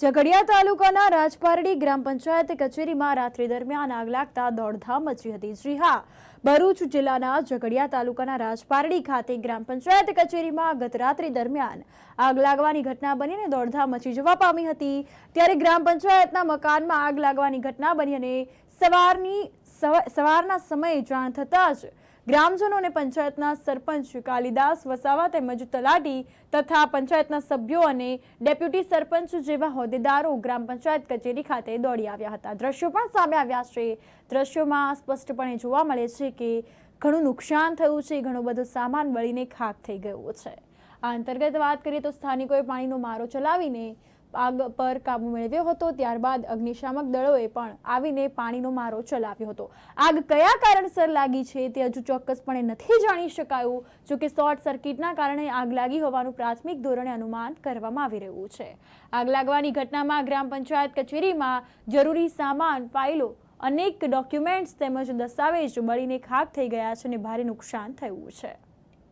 ઝઘડિયા તાલુકાના રાજપારડી ગ્રામ પંચાયત કચેરીમાં રાત્રિ દરમિયાન આગ લાગતા દોડધામ મચી હતી। જી હા, ભરૂચ જિલ્લાના ઝઘડિયા તાલુકાના રાજપારડી ખાતે ગ્રામ પંચાયત કચેરીમાં ગત રાત્રિ દરમિયાન આગ લાગવાની ઘટના બનીને દોડધામ મચી જવા પામી હતી। ત્યારે ગ્રામ પંચાયતના મકાનમાં આગ લાગવાની ઘટના બની અને સવારના સમયે જાણ થતાં જ ગ્રામજનો અને પંચાયતના સરપંચ કાલિદાસ વસાવા તેમજ તલાટી તથા પંચાયતના સભ્યો અને ડેપ્યુટી સરપંચ જેવા હોદ્દેદારો ગ્રામ પંચાયત કચેરી ખાતે દોડી આવ્યા હતા। દ્રશ્યો પણ સામે આવ્યા છે। દ્રશ્યોમાં સ્પષ્ટપણે જોવા મળે છે કે ઘણું નુકસાન થયું છે, ઘણો બધો સામાન બળીને ખાખ થઈ ગયો છે। આ અંતર્ગત વાત કરીએ તો સ્થાનિકોએ પાણીનો મારો ચલાવીને આગ પર કાબુ મેળવ્યો હતો। ત્યારબાદ અગ્નિશામક દળોએ પણ આવીને પાણીનો મારો ચલાવ્યો હતો। આગ કયા કારણસર લાગી છે તે હજુ ચોક્કસપણે નથી જાણી શકાયું। જોકે શોર્ટ સર્કિટના કારણે આગ લાગી હોવાનું પ્રાથમિક ધોરણે અનુમાન કરવામાં આવી રહ્યું છે। આગ લાગવાની ઘટનામાં ગ્રામ પંચાયત કચેરીમાં જરૂરી સામાન, ફાઇલો, અનેક ડોક્યુમેન્ટ્સ તેમજ દસ્તાવેજ બળીને ખાખ થઈ ગયા છે અને ભારે નુકસાન થયું છે।